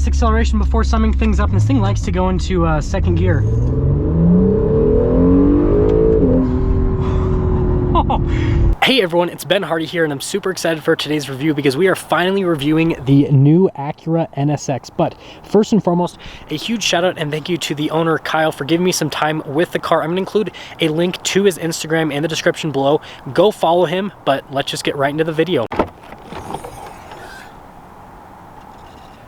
last acceleration before summing things up, and this thing likes to go into second gear. Hey everyone, it's Ben Hardy here, and I'm super excited for today's review because we are finally reviewing the new Acura NSX. But first and foremost, a huge shout out and thank you to the owner, Kyle, for giving me some time with the car. I'm gonna include a link to his Instagram in the description below. Go follow him, but let's just get right into the video.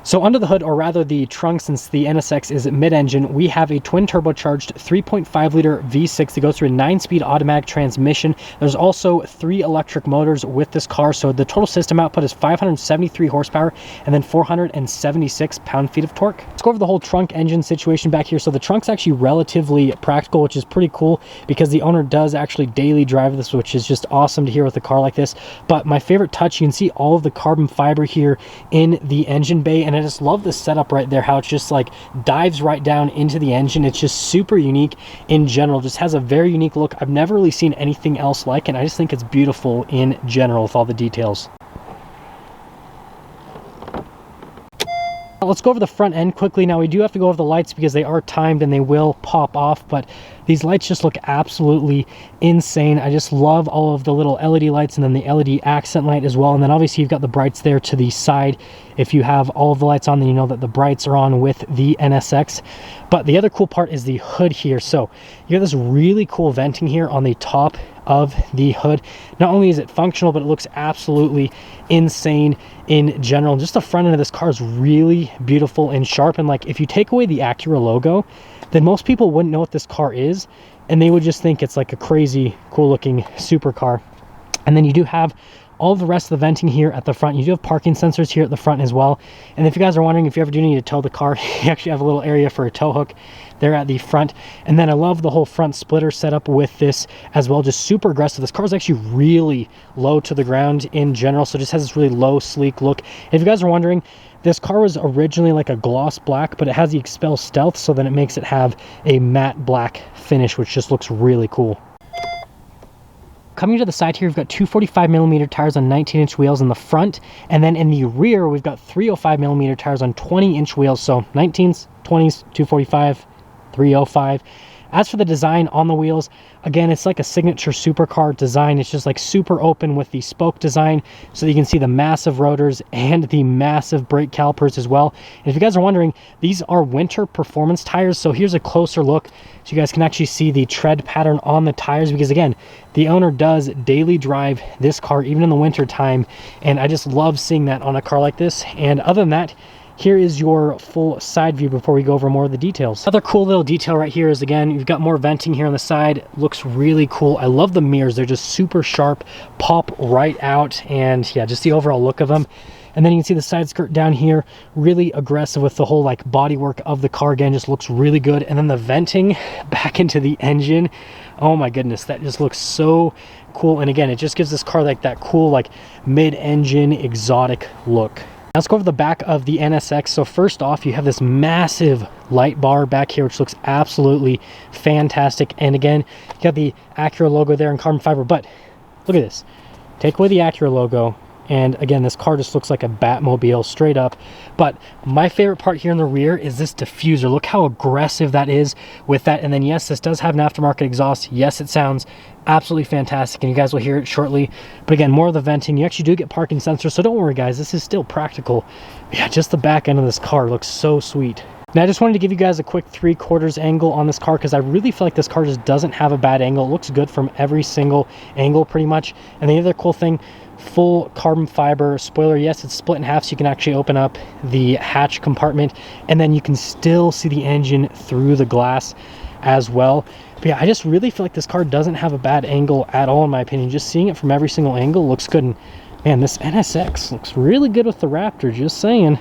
So under the hood, or rather the trunk, since the NSX is mid-engine, we have a twin turbocharged 3.5 liter V6 that goes through a 9-speed automatic transmission. There's also 3 electric motors with this car, so the total system output is 573 horsepower and then 476 pound-feet of torque. Let's go over the whole trunk engine situation back here. So the trunk's actually relatively practical, which is pretty cool because the owner does actually daily drive this, which is just awesome to hear with a car like this. But my favorite touch, you can see all of the carbon fiber here in the engine bay, and I just love the setup right there, how it's just like dives right down into the engine. It's just super unique in general, just has a very unique look. I've never really seen anything else like it, and I just think it's beautiful in general with all the details. Let's go over the front end quickly. Now we do have to go over the lights because they are timed and they will pop off, but these lights just look absolutely insane. I just love all of the little LED lights and then the LED accent light as well. And then obviously you've got the brights there to the side. If you have all of the lights on, then you know that the brights are on with the NSX. But the other cool part is the hood here. So you have this really cool venting here on the top of the hood. Not only is it functional, but it looks absolutely insane in general. Just the front end of this car is really beautiful and sharp. And like, if you take away the Acura logo, then most people wouldn't know what this car is, and they would just think it's like a crazy cool looking supercar. And then you do have all the rest of the venting here at the front. You do have parking sensors here at the front as well. And if you guys are wondering if you ever do need to tow the car, you actually have a little area for a tow hook there at the front. And then I love the whole front splitter setup with this as well. Just super aggressive. This car is actually really low to the ground in general, so it just has this really low, sleek look. If you guys are wondering, this car was originally like a gloss black, but it has the Expel Stealth, so then it makes it have a matte black finish, which just looks really cool. Coming to the side here, we've got 245mm tires on 19-inch wheels in the front, and then in the rear, we've got 305mm tires on 20-inch wheels, so 19s, 20s, 245, 305. As for the design on the wheels, again, it's like a signature supercar design. It's just like super open with the spoke design, so that you can see the massive rotors and the massive brake calipers as well. And if you guys are wondering, these are winter performance tires. So here's a closer look so you guys can actually see the tread pattern on the tires, because again, the owner does daily drive this car even in the winter time, and I just love seeing that on a car like this. And other than that, here is your full side view before we go over more of the details. Another cool little detail right here is, again, you've got more venting here on the side. Looks really cool. I love the mirrors. They're just super sharp, pop right out, and yeah, just the overall look of them. And then you can see the side skirt down here, really aggressive with the whole like bodywork of the car. Again, just looks really good. And then the venting back into the engine, oh my goodness, that just looks so cool. And again, it just gives this car like that cool like mid-engine exotic look. Let's go over the back of the NSX. So first off, you have this massive light bar back here, which looks absolutely fantastic. And again, you got the Acura logo there in carbon fiber, but look at this. Take away the Acura logo, and again, this car just looks like a Batmobile straight up. But my favorite part here in the rear is this diffuser. Look how aggressive that is with that. And then yes, this does have an aftermarket exhaust. Yes, it sounds absolutely fantastic, and you guys will hear it shortly. But again, more of the venting. You actually do get parking sensors, so don't worry guys, this is still practical. Yeah, just the back end of this car looks so sweet. Now I just wanted to give you guys a quick 3/4 angle on this car, because I really feel like this car just doesn't have a bad angle. It looks good from every single angle pretty much. And the other cool thing, full carbon fiber spoiler. Yes, it's split in half, so you can actually open up the hatch compartment, and then you can still see the engine through the glass as well. But yeah, I just really feel like this car doesn't have a bad angle at all, in my opinion. Just seeing it from every single angle looks good. And man, this NSX looks really good with the Raptor, just saying.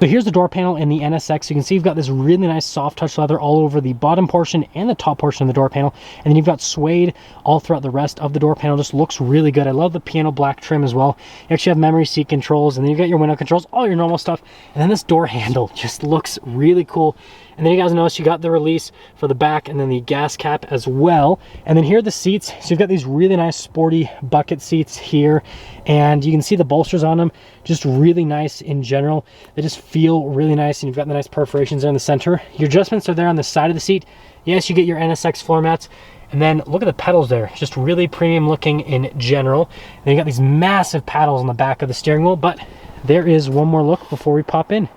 So here's the door panel in the NSX. You can see you've got this really nice soft touch leather all over the bottom portion and the top portion of the door panel. And then you've got suede all throughout the rest of the door panel. Just looks really good. I love the piano black trim as well. You actually have memory seat controls, and then you've got your window controls, all your normal stuff. And then this door handle just looks really cool. And then you guys notice you got the release for the back and then the gas cap as well. And then here are the seats. So you've got these really nice sporty bucket seats here, and you can see the bolsters on them, just really nice in general. They just feel really nice, and you've got the nice perforations there in the center. Your adjustments are there on the side of the seat. Yes, you get your NSX floor mats. And then look at the pedals there, just really premium looking in general. And then you got these massive paddles on the back of the steering wheel, but there is one more look before we pop in.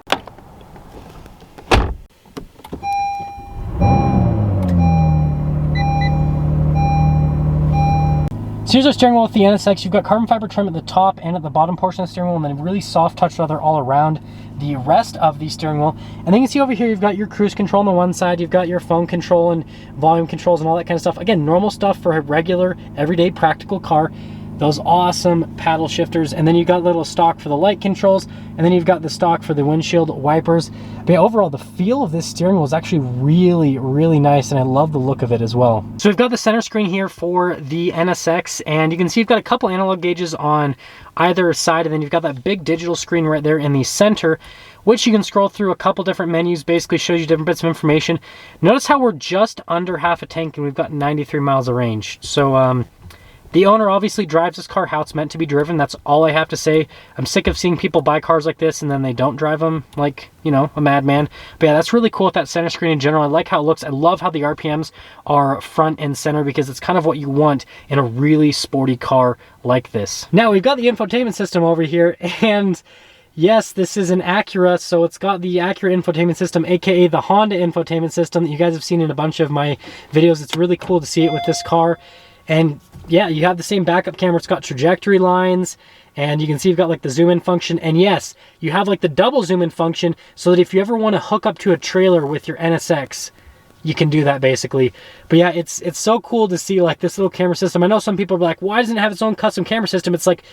So here's our steering wheel with the NSX. You've got carbon fiber trim at the top and at the bottom portion of the steering wheel, and then a really soft touch leather all around the rest of the steering wheel. And then you can see over here, you've got your cruise control on the one side, you've got your phone control and volume controls and all that kind of stuff. Again, normal stuff for a regular, everyday, practical car. Those awesome paddle shifters, and then you've got a little stock for the light controls, and then you've got the stock for the windshield wipers. But yeah, overall, the feel of this steering wheel is actually really, really nice, and I love the look of it as well. So we've got the center screen here for the NSX, and you can see you've got a couple analog gauges on either side, and then you've got that big digital screen right there in the center, which you can scroll through a couple different menus, basically shows you different bits of information. Notice how we're just under half a tank, and we've got 93 miles of range. So, the owner obviously drives this car how it's meant to be driven. That's all I have to say. I'm sick of seeing people buy cars like this and then they don't drive them like, you know, a madman. But yeah, that's really cool with that center screen in general. I like how it looks. I love how the RPMs are front and center because it's kind of what you want in a really sporty car like this. Now we've got the infotainment system over here, and yes, this is an Acura, so it's got the Acura infotainment system, aka the Honda infotainment system that you guys have seen in a bunch of my videos. It's really cool to see it with this car. And yeah, you have the same backup camera. It's got trajectory lines, and you can see you've got like the zoom in function. And yes, you have like the double zoom in function, so that if you ever want to hook up to a trailer with your NSX, you can do that basically. But yeah, it's so cool to see like this little camera system. I know some people are like, why doesn't it have its own custom camera system? It's like,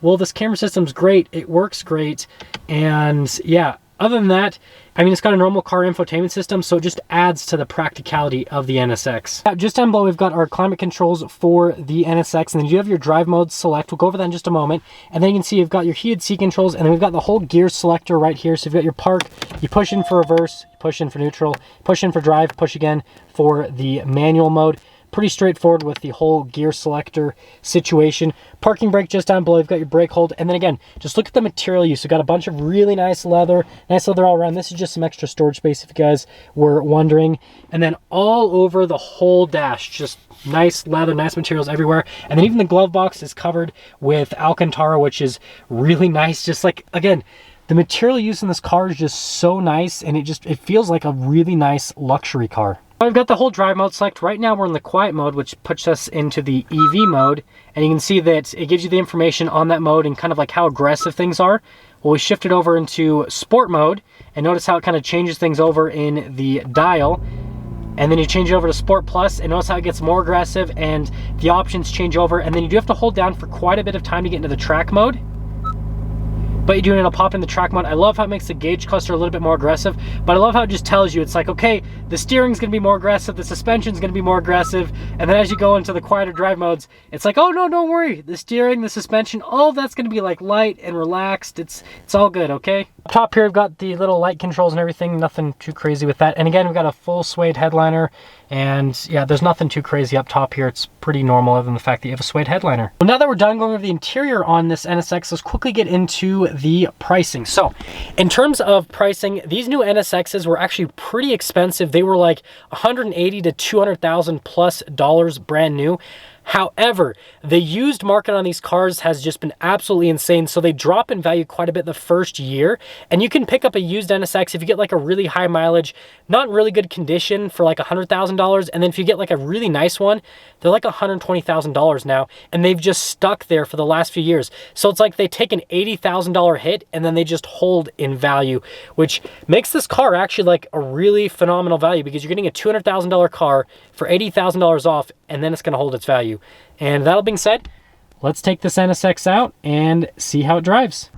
well, this camera system's great. It works great. And yeah, other than that, I mean, it's got a normal car infotainment system, so it just adds to the practicality of the NSX. Just down below, we've got our climate controls for the NSX, and then you have your drive mode select. We'll go over that in just a moment. And then you can see you've got your heated seat controls, and then we've got the whole gear selector right here. So you've got your park, you push in for reverse, you push in for neutral, push in for drive, push again for the manual mode. Pretty straightforward with the whole gear selector situation. Parking brake just down below, you've got your brake hold, and then again, just look at the material use. You've got a bunch of really nice leather all around. This is just some extra storage space if you guys were wondering. And then all over the whole dash, just nice leather, nice materials everywhere. And then even the glove box is covered with Alcantara, which is really nice. Just like, again, the material use in this car is just so nice, and it feels like a really nice luxury car. I've got the whole drive mode select. Right now we're in the quiet mode, which puts us into the EV mode, and you can see that it gives you the information on that mode and kind of like how aggressive things are. Well, we shifted over into sport mode, and notice how it kind of changes things over in the dial. And then you change it over to Sport Plus, and notice how it gets more aggressive and the options change over. And then you do have to hold down for quite a bit of time to get into the track mode. But you do it'll pop in the track mode. I love how it makes the gauge cluster a little bit more aggressive, but I love how it just tells you, it's like, okay, the steering's gonna be more aggressive, the suspension's gonna be more aggressive, and then as you go into the quieter drive modes, it's like, oh no, don't worry, the steering, the suspension, all of that's gonna be like light and relaxed. It's all good, okay? Up top here, we've got the little light controls and everything, nothing too crazy with that. And again, we've got a full suede headliner, and yeah, there's nothing too crazy up top here. It's pretty normal other than the fact that you have a suede headliner. Well, now that we're done going over the interior on this NSX, let's quickly get into the pricing. So in terms of pricing, these new NSXs were actually pretty expensive. They were like $180,000 to $200,000 plus brand new. However, the used market on these cars has just been absolutely insane. So they drop in value quite a bit the first year. And you can pick up a used NSX if you get like a really high mileage, not really good condition for like $100,000. And then if you get like a really nice one, they're like $120,000 now. And they've just stuck there for the last few years. So it's like they take an $80,000 hit and then they just hold in value, which makes this car actually like a really phenomenal value, because you're getting a $200,000 car for $80,000 off, and then it's going to hold its value. And that being said, let's take this NSX out and see how it drives.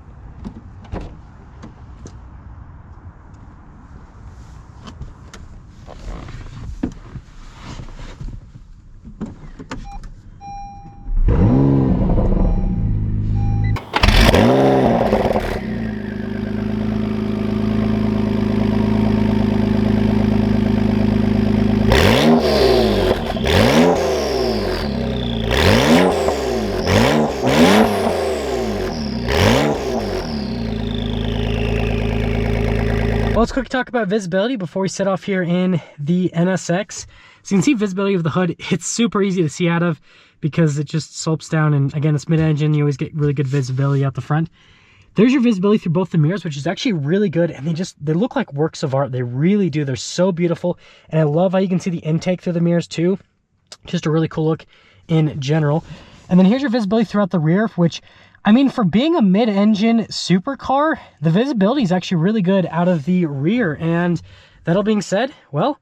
quick talk about visibility before we set off here in the NSX. So you can see visibility of the hood. It's super easy to see out of because it just slopes down, and again, it's mid-engine, you always get really good visibility out the front. There's your visibility through both the mirrors, which is actually really good, and they look like works of art. They really do. They're so beautiful, and I love how you can see the intake through the mirrors too. Just a really cool look in general. And then here's your visibility throughout the rear, which, I mean, for being a mid-engine supercar, the visibility is actually really good out of the rear. And that all being said, well,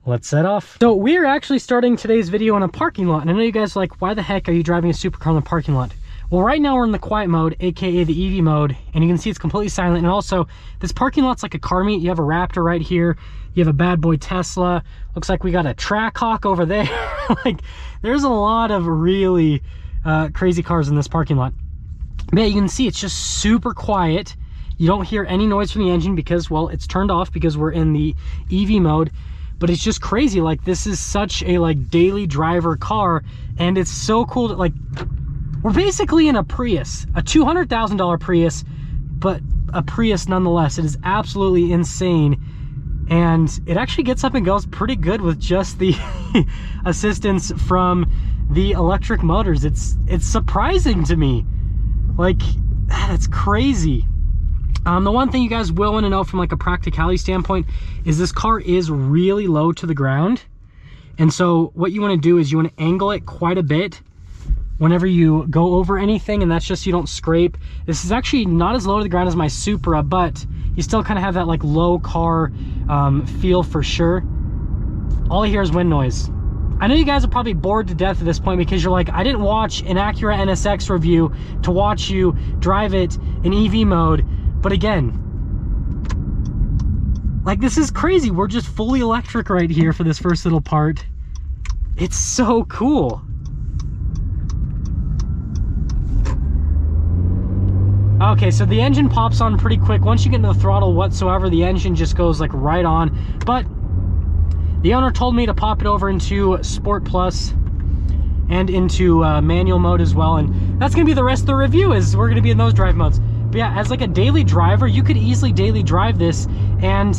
let's set off. So we are actually starting today's video in a parking lot, and I know you guys are like, why the heck are you driving a supercar in the parking lot? Well, right now we're in the quiet mode, aka the EV mode, and you can see it's completely silent. And also, this parking lot's like a car meet. You have a Raptor right here, you have a bad boy Tesla, looks like we got a Trackhawk over there. Like, there's a lot of really crazy cars in this parking lot. But yeah, you can see it's just super quiet. You don't hear any noise from the engine because, well, it's turned off because we're in the EV mode. But it's just crazy. Like, this is such a like daily driver car, and it's so cool to, like, we're basically in a Prius, a $200,000 Prius, but a Prius nonetheless. It is absolutely insane, and it actually gets up and goes pretty good with just the assistance from the electric motors. It's surprising to me. Like, that's crazy. The one thing you guys will want to know from like a practicality standpoint is this car is really low to the ground. And so what you want to do is you want to angle it quite a bit whenever you go over anything, and that's just so you don't scrape. This is actually not as low to the ground as my Supra, but you still kind of have that like low car feel for sure. All I hear is wind noise. I know you guys are probably bored to death at this point because you're like, I didn't watch an Acura NSX review to watch you drive it in EV mode. But again, like, this is crazy. We're just fully electric right here for this first little part. It's so cool. Okay, so the engine pops on pretty quick. Once you get into the throttle whatsoever, the engine just goes like right on. But the owner told me to pop it over into Sport Plus and into manual mode as well. And that's gonna be the rest of the review, is we're gonna be in those drive modes. But yeah, as like a daily driver, you could easily daily drive this, and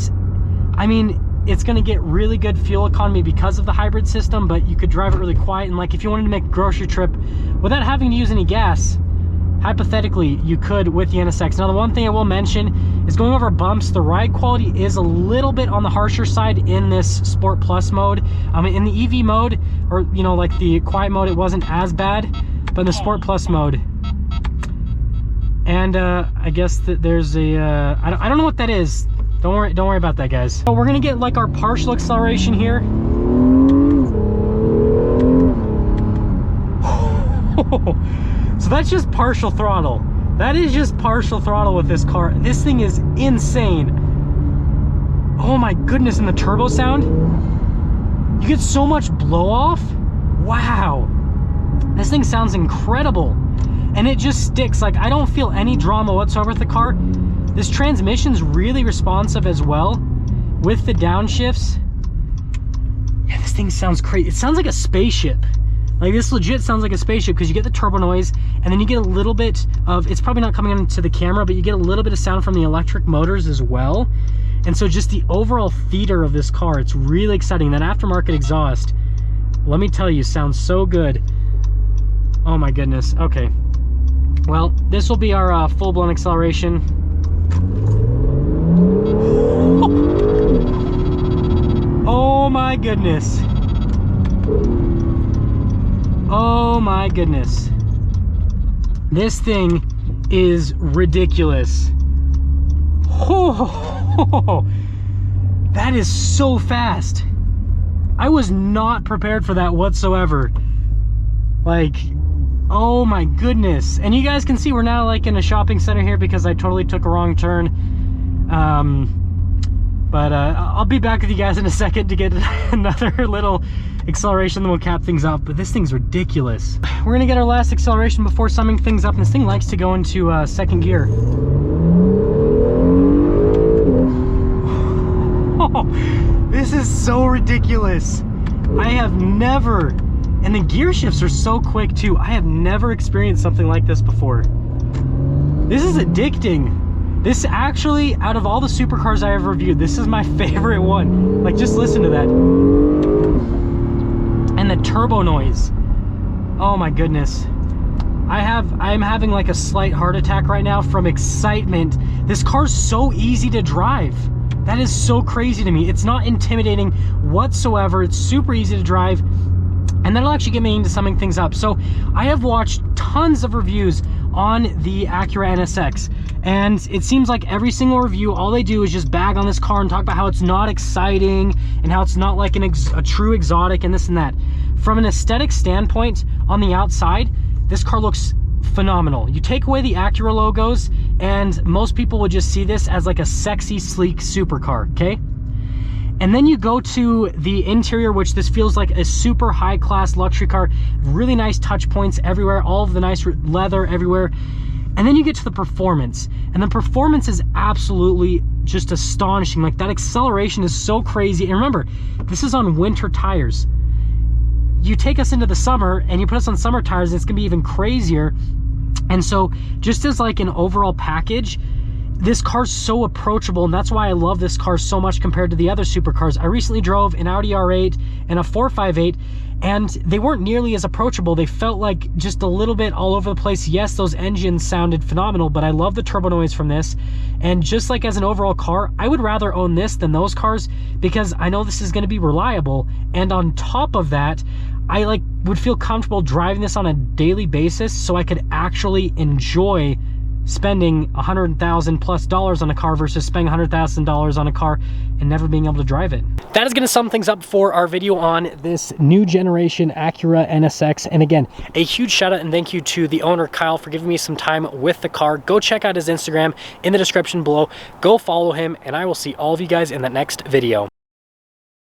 I mean, it's gonna get really good fuel economy because of the hybrid system, but you could drive it really quiet. And like, if you wanted to make a grocery trip without having to use any gas, hypothetically, you could with the NSX. Now, the one thing I will mention is going over bumps, the ride quality is a little bit on the harsher side in this Sport Plus mode. In the EV mode, or, you know, like the quiet mode, it wasn't as bad, but in the Sport Plus mode. And I guess that there's a, I don't know what that is. Don't worry about that, guys. So we're gonna get like our partial acceleration here. So that's just partial throttle. That is just partial throttle with this car. This thing is insane. Oh my goodness, and the turbo sound. You get so much blow off. Wow. This thing sounds incredible. And it just sticks. Like, I don't feel any drama whatsoever with the car. This transmission's really responsive as well with the downshifts. Yeah, this thing sounds crazy. It sounds like a spaceship. Like, this legit sounds like a spaceship because you get the turbo noise, and then you get a little bit of, it's probably not coming into the camera, but you get a little bit of sound from the electric motors as well. And so just the overall theater of this car, it's really exciting. That aftermarket exhaust, let me tell you, sounds so good. Oh my goodness. Okay. Well, this will be our full-blown acceleration. Oh my goodness. Oh my goodness. This thing is ridiculous. Oh, that is so fast. I was not prepared for that whatsoever. Like, oh my goodness. And you guys can see we're now like in a shopping center here because I totally took a wrong turn. But I'll be back with you guys in a second to get another little acceleration, then we'll cap things up. But this thing's ridiculous. We're gonna get our last acceleration before summing things up, and this thing likes to go into second gear. Oh, this is so ridiculous. I have never, and the gear shifts are so quick too. I have never experienced something like this before. This is addicting. This actually, out of all the supercars I ever reviewed, this is my favorite one. Like, just listen to that. And the turbo noise. Oh my goodness. I'm having like a slight heart attack right now from excitement. This car's so easy to drive. That is so crazy to me. It's not intimidating whatsoever. It's super easy to drive. And that'll actually get me into summing things up. So I have watched tons of reviews on the Acura NSX, and it seems like every single review, all they do is just bag on this car and talk about how it's not exciting and how it's not like a true exotic and this and that. From an aesthetic standpoint, on the outside, this car looks phenomenal. You take away the Acura logos and most people would just see this as like a sexy, sleek supercar, okay? And then you go to the interior, which this feels like a super high-class luxury car. Really nice touch points everywhere, all of the nice leather everywhere. And then you get to the performance. And the performance is absolutely just astonishing. Like, that acceleration is so crazy. And remember, this is on winter tires. You take us into the summer and you put us on summer tires, and it's gonna be even crazier. And so just as like an overall package, this car's so approachable, and that's why I love this car so much compared to the other supercars. I recently drove an Audi R8 and a 458, and they weren't nearly as approachable. They felt like just a little bit all over the place. Yes, those engines sounded phenomenal, but I love the turbo noise from this. And just like as an overall car, I would rather own this than those cars because I know this is going to be reliable. And on top of that, I would feel comfortable driving this on a daily basis, so I could actually enjoy spending $100,000+ on a car versus spending $100,000 on a car and never being able to drive it. That is going to sum things up for our video on this new generation Acura NSX. And again, a huge shout out and thank you to the owner, Kyle, for giving me some time with the car. Go check out his Instagram in the description below. Go follow him, and I will see all of you guys in the next video.